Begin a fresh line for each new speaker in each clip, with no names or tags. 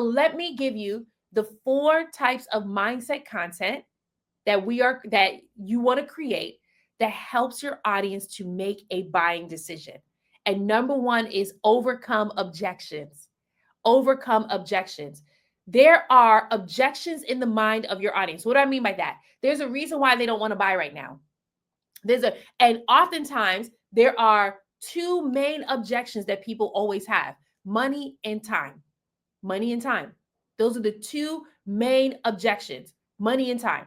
Let me give you the 4 types of mindset content that you want to create that helps your audience to make a buying decision. And number 1 is overcome objections. Overcome objections. There are objections in the mind of your audience. What do I mean by that? There's a reason why they don't want to buy right now. And oftentimes there are 2 main objections that people always have: money and time. Money and time. Those are the 2 main objections: money and time.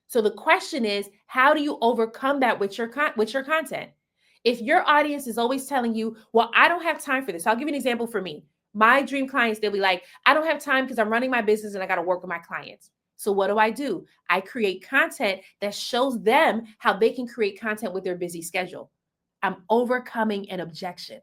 So the question is, how do you overcome that with your content? If your audience is always telling you, well, I don't have time for this. I'll give you an example for me. My dream clients, they'll be like, I don't have time because I'm running my business and I got to work with my clients. So what do? I create content that shows them how they can create content with their busy schedule. I'm overcoming an objection.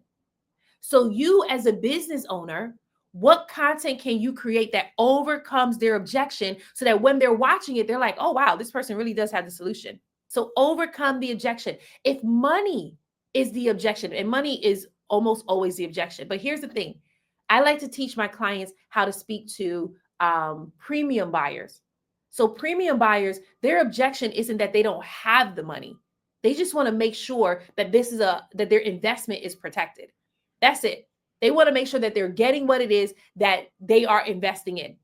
So you, as a business owner, what content can you create that overcomes their objection so that when they're watching it, they're like, oh, wow, this person really does have the solution. So overcome the objection. If money is the objection, and money is almost always the objection, but here's the thing. I like to teach my clients how to speak to premium buyers. So premium buyers, their objection isn't that they don't have the money. They just want to make sure that that their investment is protected. That's it. They want to make sure that they're getting what it is that they are investing in.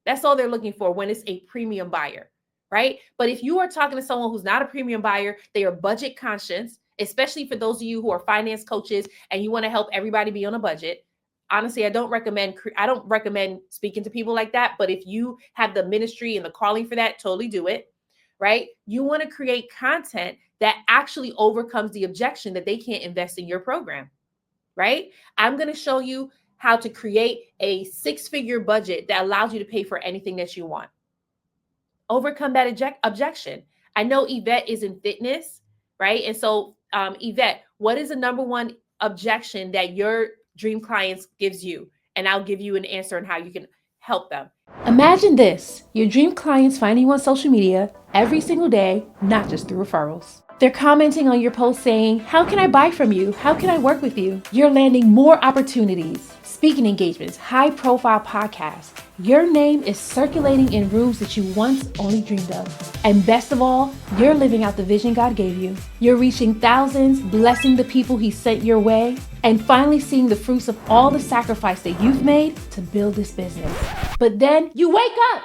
That's all they're looking for when it's a premium buyer, right? But if you are talking to someone who's not a premium buyer, they are budget conscious, especially for those of you who are finance coaches and you want to help everybody be on a budget. Honestly, I don't recommend speaking to people like that, but if you have the ministry and the calling for that, totally do it, right? You want to create content that actually overcomes the objection that they can't invest in your program, right? I'm going to show you how to create a 6-figure budget that allows you to pay for anything that you want. Overcome that objection. I know Yvette is in fitness, right? And so, Yvette, what is the number 1 objection that your dream clients gives you? And I'll give you an answer on how you can help them. Imagine this: your dream clients finding you on social media every single day, not just through referrals. They're commenting on your post saying, how can I buy from you? How can I work with you? You're landing more opportunities, speaking engagements, high profile podcasts. Your name is circulating in rooms that you once only dreamed of. And best of all, you're living out the vision God gave you. You're reaching thousands, blessing the people He sent your way, and finally seeing the fruits of all the sacrifice that you've made to build this business. But then you wake up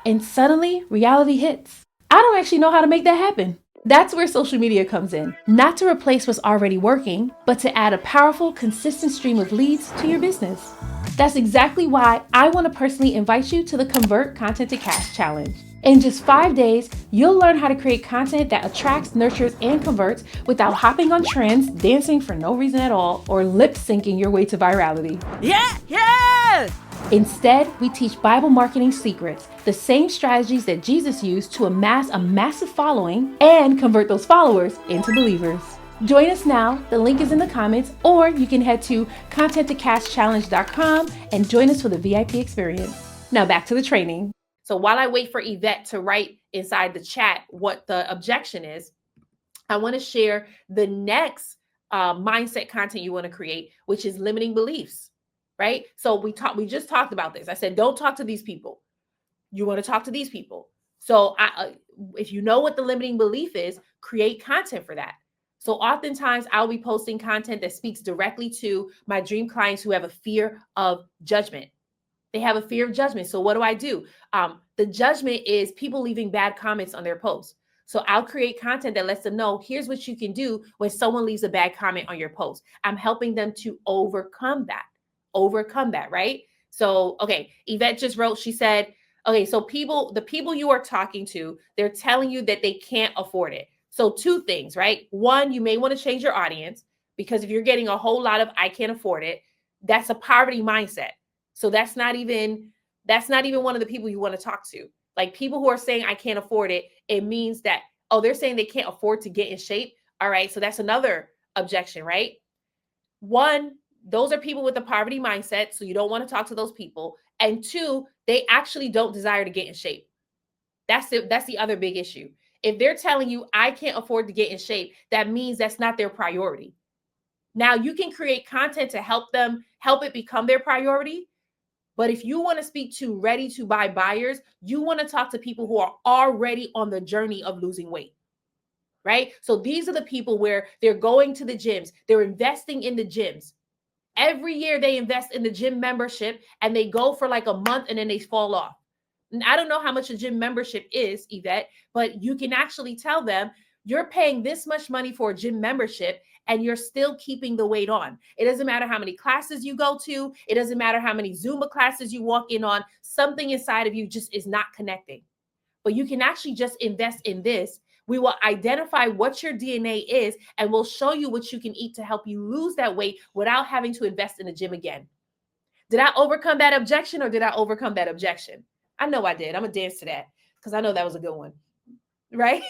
and suddenly reality hits. I don't actually know how to make that happen. That's where social media comes in, not to replace what's already working, but to add a powerful, consistent stream of leads to your business. That's exactly why I want to personally invite you to the Convert Content to Cash Challenge. In just 5 days, you'll learn how to create content that attracts, nurtures, and converts without hopping on trends, dancing for no reason at all, or lip syncing your way to virality. Yeah! Instead, we teach Bible marketing secrets, the same strategies that Jesus used to amass a massive following and convert those followers into believers. Join us now. The link is in the comments, or you can head to contenttocashchallenge.com and join us for the VIP experience. Now back to the training. So while I wait for Yvette to write inside the chat what the objection is, I want to share the next mindset content you want to create, which is limiting beliefs. Right? So we just talked about this. I said, don't talk to these people. You want to talk to these people. So if you know what the limiting belief is, create content for that. So oftentimes I'll be posting content that speaks directly to my dream clients who have a fear of judgment. They have a fear of judgment. So what do? The judgment is people leaving bad comments on their posts. So I'll create content that lets them know, here's what you can do when someone leaves a bad comment on your post. I'm helping them to overcome that, right? So, okay, Yvette just wrote, she said, okay, so the people you are talking to, they're telling you that they can't afford it. So 2 things, right? 1, you may want to change your audience, because if you're getting a whole lot of, I can't afford it, that's a poverty mindset. So that's not even one of the people you want to talk to. Like, people who are saying, I can't afford it, it means that, oh, they're saying they can't afford to get in shape. All right. So that's another objection, right? 1, those are people with a poverty mindset, so you don't want to talk to those people. And 2, they actually don't desire to get in shape. That's the other big issue. If they're telling you, I can't afford to get in shape, that means that's not their priority. Now, you can create content to help it become their priority, But if you want to speak to ready to buy buyers, you want to talk to people who are already on the journey of losing weight, right? So these are the people where they're going to the gyms, they're investing in the gyms. Every year they invest in the gym membership and they go for like a month and then they fall off. And I don't know how much a gym membership is, Yvette, but you can actually tell them you're paying this much money for a gym membership and you're still keeping the weight on. It doesn't matter how many classes you go to. It doesn't matter how many Zumba classes you walk in on. Something inside of you just is not connecting. But you can actually just invest in this. We will identify what your DNA is and we'll show you what you can eat to help you lose that weight without having to invest in the gym again. Did I overcome that objection or did I overcome that objection? I know I did. I'm going to dance to that because I know that was a good one, right?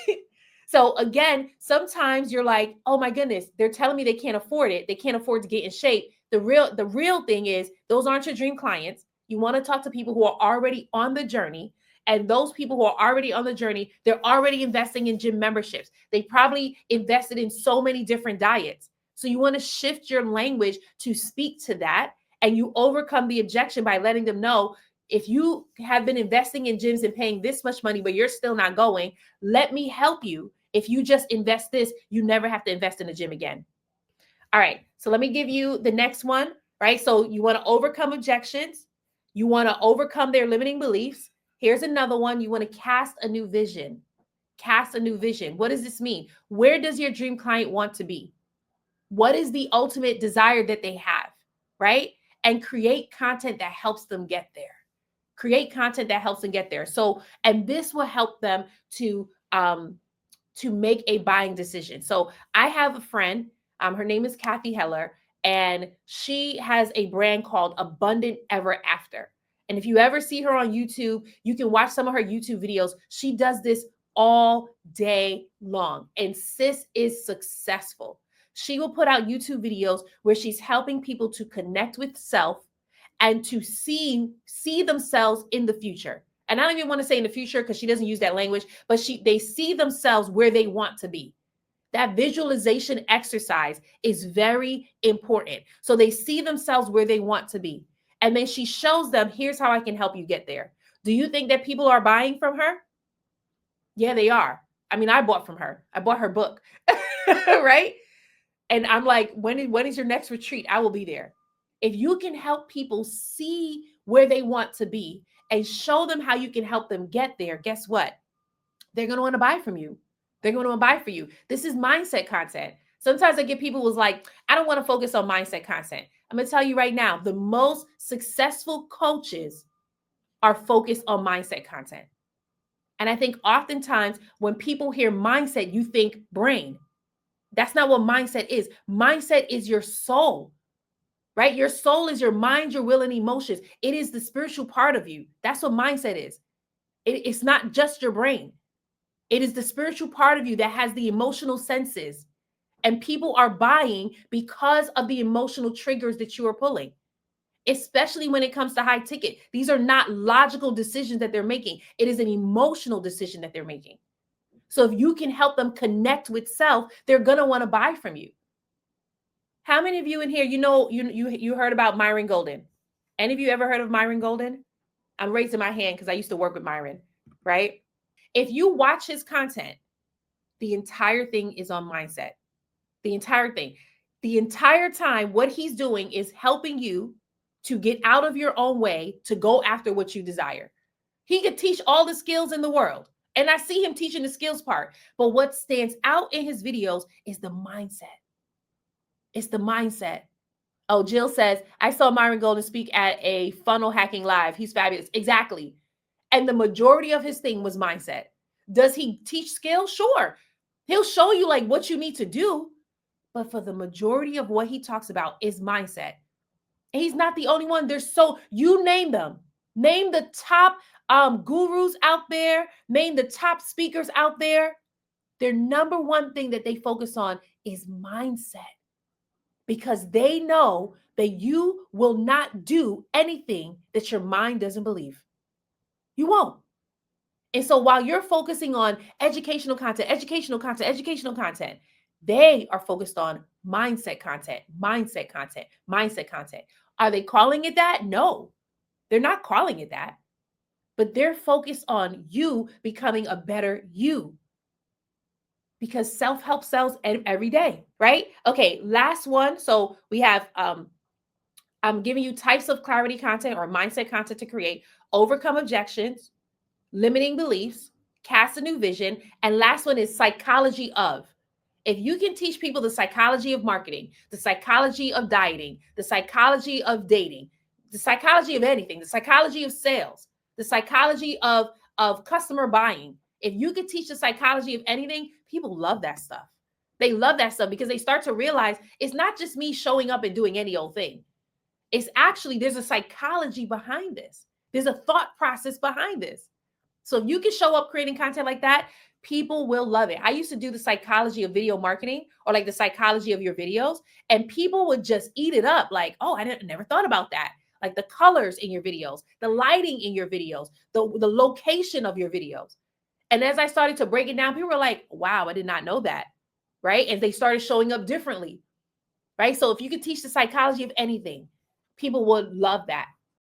So again, sometimes you're like, oh my goodness, they're telling me they can't afford it. They can't afford to get in shape. The real thing is those aren't your dream clients. You want to talk to people who are already on the journey. And those people who are already on the journey, they're already investing in gym memberships. They probably invested in so many different diets. So you want to shift your language to speak to that. And you overcome the objection by letting them know, if you have been investing in gyms and paying this much money, but you're still not going, let me help you. If you just invest this, you never have to invest in a gym again. All right. So let me give you the next one, right? So you want to overcome objections. You want to overcome their limiting beliefs. Here's another one. You want to cast a new vision. Cast a new vision. What does this mean? Where does your dream client want to be? What is the ultimate desire that they have, right? And create content that helps them get there. Create content that helps them get there. So, and this will help them to make a buying decision. So I have a friend, her name is Kathy Heller, and she has a brand called Abundant Ever After. And if you ever see her on YouTube, you can watch some of her YouTube videos. She does this all day long, and sis is successful. She will put out YouTube videos where she's helping people to connect with self and to see themselves in the future. And I don't even want to say in the future because she doesn't use that language, but they see themselves where they want to be. That visualization exercise is very important. So they see themselves where they want to be. And then she shows them, here's how I can help you get there. Do you think that people are buying from her? Yeah, they are. I mean, I bought from her. I bought her book, right? And I'm like, when is your next retreat? I will be there. If you can help people see where they want to be and show them how you can help them get there, guess what? They're going to want to buy from you. They're going to want to buy for you. This is mindset content. Sometimes I get people who's like, I don't want to focus on mindset content. I'm going to tell you right now, the most successful coaches are focused on mindset content. And I think oftentimes when people hear mindset, you think brain. That's not what mindset is. Mindset is your soul, right? Your soul is your mind, your will, and emotions. It is the spiritual part of you. That's what mindset is. It's not just your brain. It is the spiritual part of you that has the emotional senses. And people are buying because of the emotional triggers that you are pulling, especially when it comes to high ticket. These are not logical decisions that they're making. It is an emotional decision that they're making. So if you can help them connect with self, they're going to want to buy from you. How many of you in here, you heard about Myron Golden? Any of you ever heard of Myron Golden? I'm raising my hand because I used to work with Myron, right? If you watch his content, the entire thing is on mindset. The entire thing. The entire time, what he's doing is helping you to get out of your own way to go after what you desire. He could teach all the skills in the world. And I see him teaching the skills part. But what stands out in his videos is the mindset. It's the mindset. Oh, Jill says, I saw Myron Golden speak at a funnel hacking live. He's fabulous. Exactly. And the majority of his thing was mindset. Does he teach skills? Sure. He'll show you like what you need to do. But for the majority of what he talks about is mindset. And he's not the only one. You name them. Name the top gurus out there. Name the top speakers out there. Their number one thing that they focus on is mindset. Because they know that you will not do anything that your mind doesn't believe. You won't. And so while you're focusing on educational content, they are focused on mindset content. Are they calling it that? No. They're not calling it that, but they're focused on you becoming a better you, because self-help sells every day, right? Okay, last one. So we have I'm giving you types of clarity content or mindset content to create: overcome objections, limiting beliefs, cast a new vision, and last one is psychology of. If you can teach people the psychology of marketing, the psychology of dieting, the psychology of dating, the psychology of anything, the psychology of sales, the psychology of customer buying, if you could teach the psychology of anything, people love that stuff. They love that stuff because they start to realize it's not just me showing up and doing any old thing. It's actually, there's a psychology behind this. There's a thought process behind this. So if you can show up creating content like that, people will love it. I used to do the psychology of video marketing, or like the psychology of your videos, and people would just eat it up. Like, oh, never thought about that. Like the colors in your videos, the lighting in your videos, the location of your videos. And as I started to break it down, people were like, wow, I did not know that. Right. And they started showing up differently. Right. So if you could teach the psychology of anything, people would love that.